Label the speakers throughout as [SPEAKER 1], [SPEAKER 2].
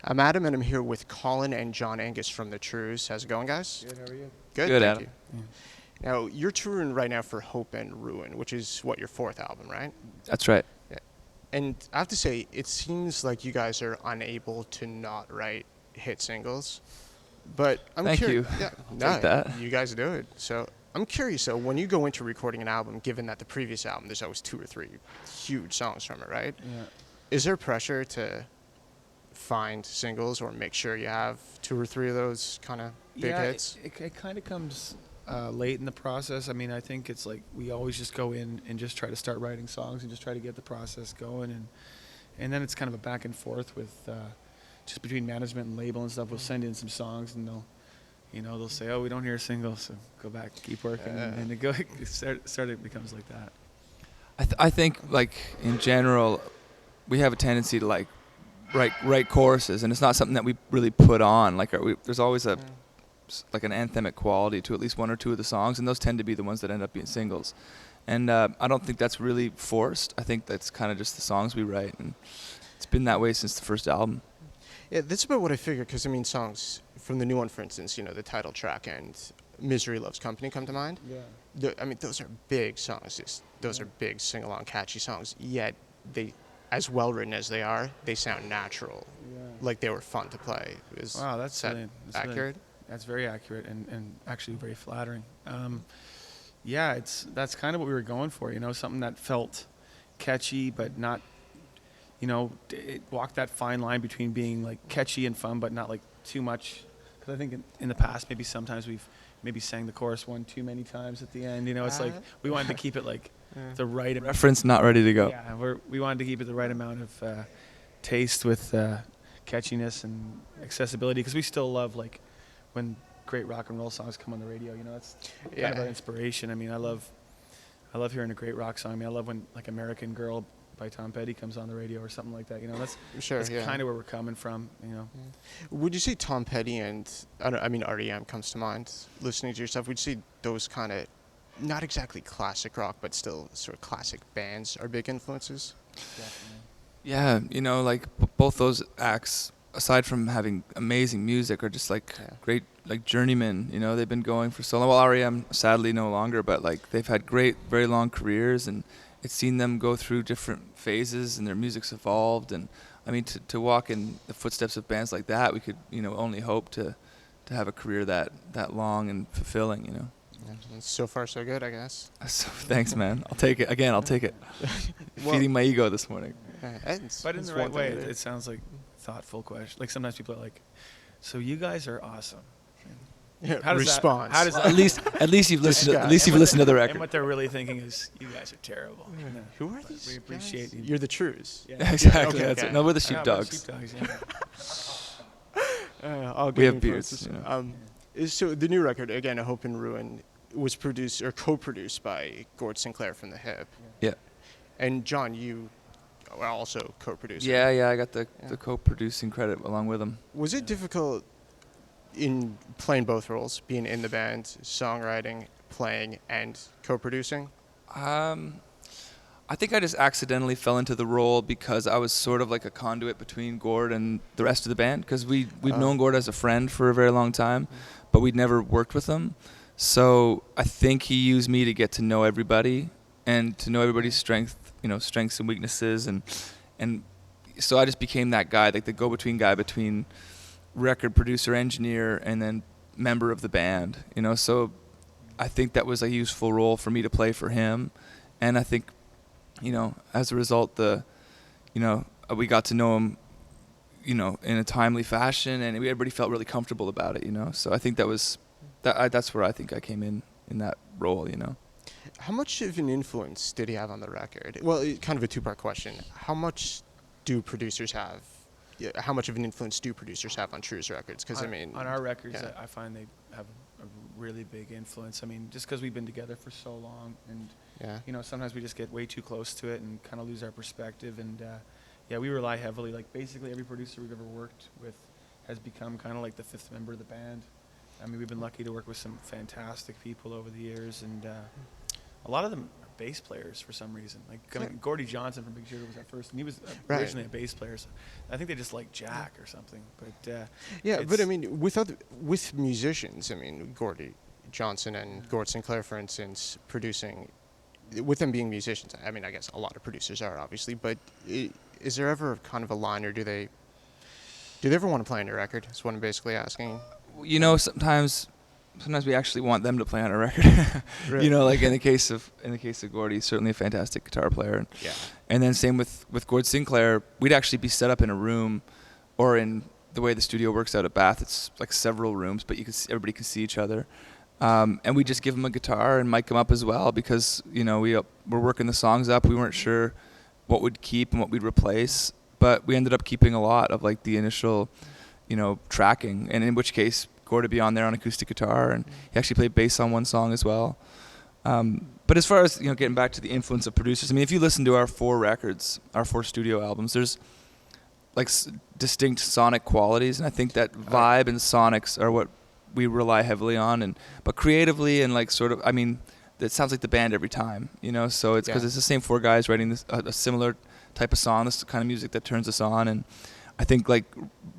[SPEAKER 1] I'm Adam, and I'm here with Colin and John Angus from the Trews. How's it going, guys?
[SPEAKER 2] Good, how are you?
[SPEAKER 1] Good,
[SPEAKER 3] Good,
[SPEAKER 1] thank
[SPEAKER 3] Adam.
[SPEAKER 1] you.
[SPEAKER 2] Yeah.
[SPEAKER 1] Now, you're touring right now for Hope and Ruin, which is, what, your fourth album, right?
[SPEAKER 3] That's right.
[SPEAKER 1] Yeah. And I have to say, it seems like you guys are unable to not write hit singles. But I'm
[SPEAKER 3] Thank
[SPEAKER 1] curious.
[SPEAKER 3] you.
[SPEAKER 1] Yeah,
[SPEAKER 3] I'll take that.
[SPEAKER 1] you guys do it. So I'm curious, though, when you go into recording an album, given that the previous album, there's always 2 or 3 huge songs from it, right?
[SPEAKER 2] Yeah.
[SPEAKER 1] Is there pressure to find singles or make sure you have 2 or 3 of those kind of big hits?
[SPEAKER 2] It kind of comes late in the process. I mean, I think it's like we always just go in and just try to start writing songs and just try to get the process going, and then it's kind of a back and forth with just between management and label and stuff. We'll send in some songs and they'll say, oh, we don't hear a single, so go back, keep working, and it becomes like that.
[SPEAKER 3] I think, like, in general, we have a tendency to, like, write choruses, and it's not something that we really put on. Like, there's always an anthemic quality to at least 1 or 2 of the songs, and those tend to be the ones that end up being singles. And I don't think that's really forced. I think that's kind of just the songs we write, and it's been that way since the first album.
[SPEAKER 1] Yeah, that's about what I figured, because, I mean, songs from the new one, for instance, the title track and Misery Loves Company come to mind.
[SPEAKER 2] Yeah.
[SPEAKER 1] I mean, those are big songs. Those are big, sing-along, catchy songs, yet they, as well-written as they are, they sound natural, like they were fun to play.
[SPEAKER 2] Wow, that's
[SPEAKER 1] that
[SPEAKER 2] really,
[SPEAKER 1] accurate?
[SPEAKER 2] That's very accurate and actually very flattering. That's kind of what we were going for, something that felt catchy but not, it walked that fine line between being like catchy and fun but not like too much. Because I think in the past maybe sometimes we've maybe sang the chorus one too many times at the end. It's like we wanted to keep it like the right amount.
[SPEAKER 3] Reference not ready to go.
[SPEAKER 2] Yeah, we wanted to keep it the right amount of taste with catchiness and accessibility, because we still love like when great rock and roll songs come on the radio. That's kind of our inspiration. I mean, I love hearing a great rock song. I mean, I love when like American Girl by Tom Petty comes on the radio or something like that. That's kind of where we're coming from.
[SPEAKER 1] Would you say Tom Petty and REM comes to mind listening to your stuff? Would you say those kind of not exactly classic rock but still sort of classic bands are big influences?
[SPEAKER 2] Definitely.
[SPEAKER 3] Yeah, like both those acts, aside from having amazing music, are just like great, like journeymen. They've been going for so long. Well, REM sadly no longer, but like they've had great, very long careers, and it's seen them go through different phases, and their music's evolved. And I mean, to walk in the footsteps of bands like that, we could only hope to have a career that long and fulfilling.
[SPEAKER 1] Yeah, so far so good, I guess.
[SPEAKER 3] So thanks, man. I'll take it again. I'll take it. Feeding my ego this morning.
[SPEAKER 2] But in the right way, it sounds like thoughtful question. Like sometimes people are like, "So you guys are awesome."
[SPEAKER 1] How does response?
[SPEAKER 2] How does that?
[SPEAKER 3] At least you've listened. At least you've listened to the record.
[SPEAKER 2] And what they're really thinking is, "You guys are terrible."
[SPEAKER 1] Yeah. Who are these?
[SPEAKER 2] We appreciate you.
[SPEAKER 1] You're the Trews.
[SPEAKER 2] Yeah.
[SPEAKER 3] Exactly.
[SPEAKER 1] Okay,
[SPEAKER 3] That's
[SPEAKER 1] okay.
[SPEAKER 3] it. No, we're the
[SPEAKER 2] Yeah, we're the
[SPEAKER 3] sheepdogs.
[SPEAKER 1] All
[SPEAKER 3] We
[SPEAKER 1] good
[SPEAKER 3] have beards.
[SPEAKER 1] influences. So the new record, again, A Hope and Ruin, was produced or co-produced by Gord Sinclair from The Hip.
[SPEAKER 3] Yeah.
[SPEAKER 1] And John, you are also co-producing.
[SPEAKER 3] Yeah. I got the co-producing credit along with him.
[SPEAKER 1] Was it difficult in playing both roles, being in the band, songwriting, playing, and co-producing?
[SPEAKER 3] I think I just accidentally fell into the role because I was sort of like a conduit between Gord and the rest of the band, because we'd known Gord as a friend for a very long time, but we'd never worked with him. So I think he used me to get to know everybody and to know everybody's strengths and weaknesses, and so I just became that guy, like the go-between guy between record producer, engineer, and then member of the band. So I think that was a useful role for me to play for him, and I think as a result, we got to know him, in a timely fashion, and everybody felt really comfortable about it. So I think that's where I think I came in that role.
[SPEAKER 1] How much of an influence did he have on the record? Well, kind of a two-part question. How much do producers have? How much of an influence do producers have on Trews records? Because
[SPEAKER 2] on our records,
[SPEAKER 1] yeah.
[SPEAKER 2] I find they have a really big influence. I mean, just because we've been together for so long, and sometimes we just get way too close to it and kind of lose our perspective. And we rely heavily. Like basically every producer we've ever worked with has become kind of like the fifth member of the band. I mean, we've been lucky to work with some fantastic people over the years, and a lot of them are bass players for some reason. Like
[SPEAKER 1] Yeah.
[SPEAKER 2] Gordie Johnson from Big Sugar was at first, and he was
[SPEAKER 1] Right.
[SPEAKER 2] originally a bass player. So I think they just like Jack or something. But
[SPEAKER 1] Yeah, but I
[SPEAKER 2] it's-
[SPEAKER 1] mean, with musicians, I mean, Gordy Johnson and Gord Sinclair, for instance, producing, with them being musicians, I mean, I guess a lot of producers are obviously, but is there ever kind of a line, or do they ever want to play on your record? That's what I'm basically asking.
[SPEAKER 3] You know, sometimes we actually want them to play on a record.
[SPEAKER 1] Right.
[SPEAKER 3] You know, like in the case of Gordy, he's certainly a fantastic guitar player.
[SPEAKER 1] Yeah.
[SPEAKER 3] And then same with Gord Sinclair, we'd actually be set up in a room, or in the way the studio works out at Bath, it's like several rooms, but everybody can see each other. And we just give him a guitar and mic him up as well, because you know we're working the songs up. We weren't sure what we'd keep and what we'd replace, but we ended up keeping a lot of like the initial, you know, tracking. And in which case, Gord would be on there on acoustic guitar, and he actually played bass on one song as well. But as far as, you know, getting back to the influence of producers, I mean, if you listen to our 4 records, our 4 studio albums, there's like distinct sonic qualities, and I think that vibe and sonics are what we rely heavily on. But creatively and like sort of, I mean, it sounds like the band every time, you know. So it's because it's the same 4 guys writing this a similar type of song. This is the kind of music that turns us on, and I think like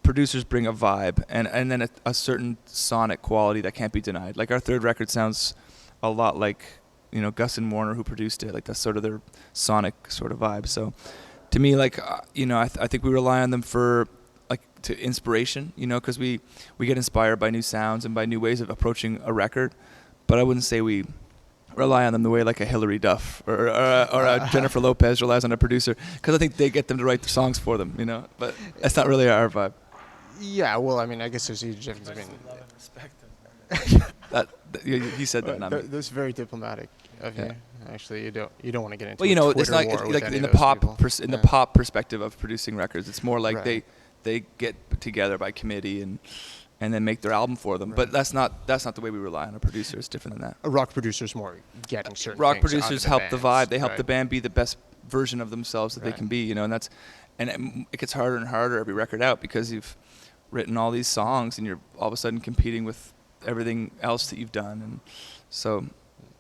[SPEAKER 3] producers bring a vibe and then a certain sonic quality that can't be denied. Like our 3rd record sounds a lot like, you know, Gus and Warner, who produced it. Like that's sort of their sonic sort of vibe. So to me, like you know, I think we rely on them for like to inspiration, you know, because we get inspired by new sounds and by new ways of approaching a record. But I wouldn't say we rely on them the way like a Hilary Duff or a Jennifer Lopez relies on a producer, because I think they get them to write the songs for them, you know. But that's not really our vibe.
[SPEAKER 1] Yeah, well, I mean, I guess there's a huge difference. I mean,
[SPEAKER 2] love and respect them.
[SPEAKER 3] He said that, not me.
[SPEAKER 1] that's very diplomatic of
[SPEAKER 3] Yeah.
[SPEAKER 1] you. Actually, you don't want to get into.
[SPEAKER 3] Well, you
[SPEAKER 1] a
[SPEAKER 3] know,
[SPEAKER 1] Twitter
[SPEAKER 3] it's not
[SPEAKER 1] war with
[SPEAKER 3] like
[SPEAKER 1] any
[SPEAKER 3] in
[SPEAKER 1] of
[SPEAKER 3] the
[SPEAKER 1] those
[SPEAKER 3] pop
[SPEAKER 1] people.
[SPEAKER 3] the pop perspective of producing records. It's more like
[SPEAKER 1] Right.
[SPEAKER 3] they get put together by committee and then make their album for them.
[SPEAKER 1] Right.
[SPEAKER 3] But that's not the way we rely on a producer. It's different than that.
[SPEAKER 1] A rock producer's more getting certain
[SPEAKER 3] Rock
[SPEAKER 1] things
[SPEAKER 3] producers
[SPEAKER 1] onto
[SPEAKER 3] help the
[SPEAKER 1] bands,
[SPEAKER 3] vibe. They help
[SPEAKER 1] right?
[SPEAKER 3] the band be the best version of themselves that they
[SPEAKER 1] Right.
[SPEAKER 3] can be, you know. And it gets harder and harder every record out, because you've written all these songs and you're all of a sudden competing with everything else that you've done. And so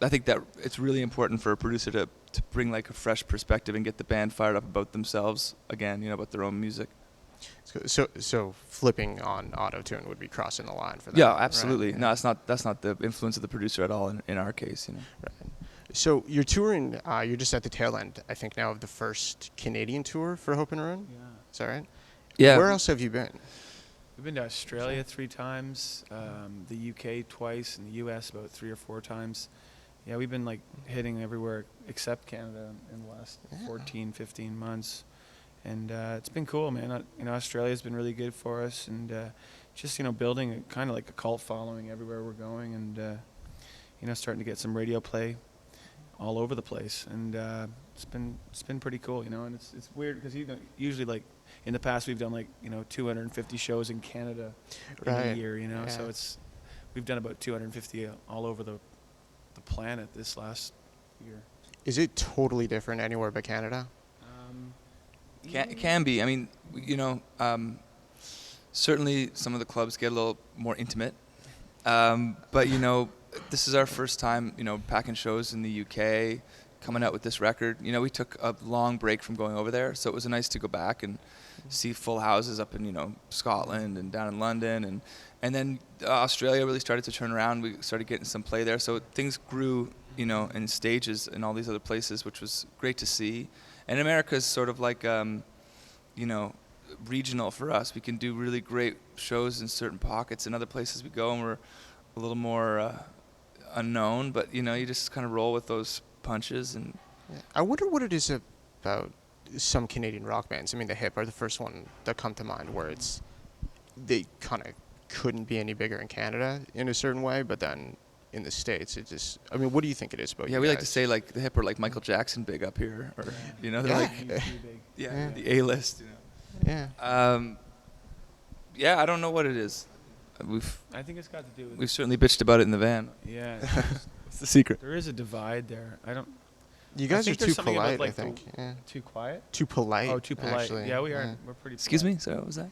[SPEAKER 3] I think that it's really important for a producer to bring like a fresh perspective and get the band fired up about themselves again, you know, about their own music.
[SPEAKER 1] So flipping on auto-tune would be crossing the line for that.
[SPEAKER 3] Yeah,
[SPEAKER 1] right?
[SPEAKER 3] absolutely.
[SPEAKER 1] Yeah.
[SPEAKER 3] No, that's not the influence of the producer at all in our case, you know.
[SPEAKER 1] Right. So you're touring. You're just at the tail end, I think, now of the first Canadian tour for Hope and Ruin.
[SPEAKER 2] Yeah.
[SPEAKER 1] Is that right?
[SPEAKER 3] Yeah.
[SPEAKER 1] Where else have you been?
[SPEAKER 2] We've been to Australia 3 times, the UK twice, and the US about 3 or 4 times. Yeah, we've been like hitting everywhere except Canada in the last 14, 15 months. And it's been cool, man. You know, Australia's been really good for us, and just, you know, building a kind of like a cult following everywhere we're going, and you know, starting to get some radio play all over the place. And it's been pretty cool, you know. And it's weird because usually like in the past we've done like, you know, 250 shows in Canada in a
[SPEAKER 1] Right.
[SPEAKER 2] year, you know.
[SPEAKER 1] Yeah.
[SPEAKER 2] So we've done about 250 all over the planet this last year.
[SPEAKER 1] Is it totally different anywhere but Canada?
[SPEAKER 3] It can be. I mean, you know, certainly some of the clubs get a little more intimate. But, you know, this is our first time, you know, packing shows in the UK, coming out with this record. You know, we took a long break from going over there, so it was nice to go back and see full houses up in, you know, Scotland and down in London. And then Australia really started to turn around. We started getting some play there. So things grew, you know, in stages in all these other places, which was great to see. And America is sort of like, you know, regional for us. We can do really great shows in certain pockets. In other places we go and we're a little more unknown. But, you know, you just kind of roll with those punches. And
[SPEAKER 1] Yeah. I wonder what it is about some Canadian rock bands. I mean, the Hip are the first one that come to mind, where they kind of couldn't be any bigger in Canada in a certain way, but then in the States, it just. I mean, what do you think it is about?
[SPEAKER 3] yeah,
[SPEAKER 1] you
[SPEAKER 3] we like to
[SPEAKER 1] guys?
[SPEAKER 3] say like the Hip are like Michael Jackson big up here. Or, you know, they're
[SPEAKER 1] Yeah.
[SPEAKER 3] like,
[SPEAKER 2] Pretty big.
[SPEAKER 3] yeah,
[SPEAKER 1] Yeah.
[SPEAKER 3] the A-list, you know.
[SPEAKER 1] Yeah.
[SPEAKER 3] Yeah, I don't know what it is. We've
[SPEAKER 2] I think it's got to do with
[SPEAKER 3] we've certainly bitched about it in the van.
[SPEAKER 2] yeah.
[SPEAKER 3] What's the secret?
[SPEAKER 2] There is a divide there.
[SPEAKER 1] You guys are
[SPEAKER 2] think there's
[SPEAKER 1] too
[SPEAKER 2] something about,
[SPEAKER 1] polite,
[SPEAKER 2] like,
[SPEAKER 1] I think. Yeah.
[SPEAKER 2] Too quiet.
[SPEAKER 1] Too polite.
[SPEAKER 2] Oh, too polite.
[SPEAKER 1] Actually.
[SPEAKER 2] Yeah, we are.
[SPEAKER 1] Yeah.
[SPEAKER 2] We're pretty.
[SPEAKER 3] Excuse
[SPEAKER 2] polite.
[SPEAKER 3] me. Sorry, what was that?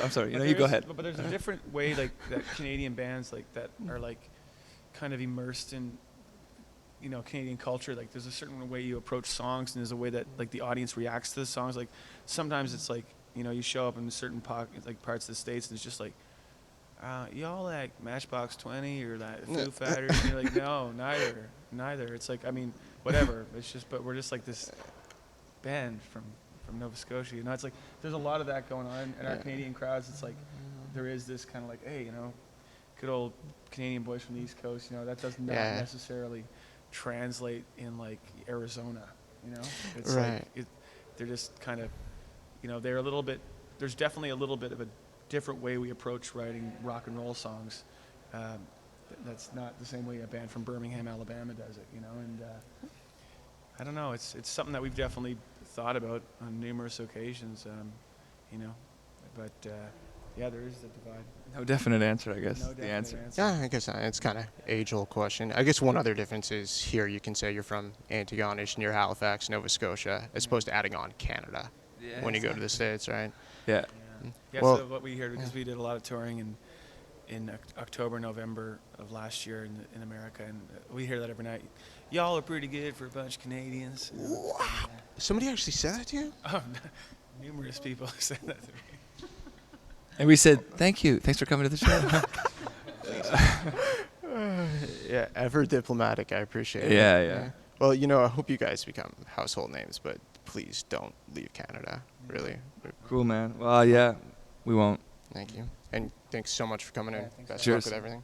[SPEAKER 3] I'm sorry. You
[SPEAKER 2] But
[SPEAKER 3] know, you
[SPEAKER 2] there
[SPEAKER 3] go
[SPEAKER 2] is-
[SPEAKER 3] ahead.
[SPEAKER 2] But there's a different way, like that Canadian bands like that are like kind of immersed in Canadian culture, like there's a certain way you approach songs, and there's a way that like the audience reacts to the songs. Like sometimes it's like, you show up in certain parts of the States, and it's just like, y'all like Matchbox 20 or that Foo Fighters, and you're like, no, neither. It's like, I mean, whatever. It's just, but we're just like this band from Nova Scotia. It's like there's a lot of that going on in our Canadian crowds. It's like there is this kind of like, hey, good old Canadian boys from the East Coast. That does not necessarily translate in like Arizona. It's
[SPEAKER 1] Right.
[SPEAKER 2] like they're just kind of, they're a little bit. There's definitely a little bit of a different way we approach writing rock and roll songs. That's not the same way a band from Birmingham, Alabama does it. And I don't know. It's something that we've definitely thought about on numerous occasions. But yeah, there is the divide.
[SPEAKER 3] No definite answer, I guess.
[SPEAKER 2] No
[SPEAKER 3] the
[SPEAKER 2] definite
[SPEAKER 3] answer.
[SPEAKER 1] Yeah, I guess it's kind of age-old question. I guess one other difference is here you can say you're from Antigonish near Halifax, Nova Scotia, as opposed to adding on Canada when you go to the States, right?
[SPEAKER 3] Yeah.
[SPEAKER 2] Yeah,
[SPEAKER 1] Well-
[SPEAKER 2] so what we hear, because we did a lot of touring in October, November of last year in America, and we hear that every night. Y'all are pretty good for a bunch of Canadians.
[SPEAKER 1] Somebody actually said that to you?
[SPEAKER 2] Oh, numerous people have said that to me.
[SPEAKER 3] And we said, thank you. Thanks for coming to the show.
[SPEAKER 1] Yeah, ever diplomatic. I appreciate it.
[SPEAKER 3] Yeah.
[SPEAKER 1] Well, I hope you guys become household names, but please don't leave Canada, really.
[SPEAKER 3] Cool, man. Well, yeah, we won't.
[SPEAKER 1] Thank you. And thanks so much for coming in.
[SPEAKER 2] Yeah, thanks
[SPEAKER 1] Best
[SPEAKER 3] for
[SPEAKER 1] of luck
[SPEAKER 3] having
[SPEAKER 1] with
[SPEAKER 3] us.
[SPEAKER 1] everything.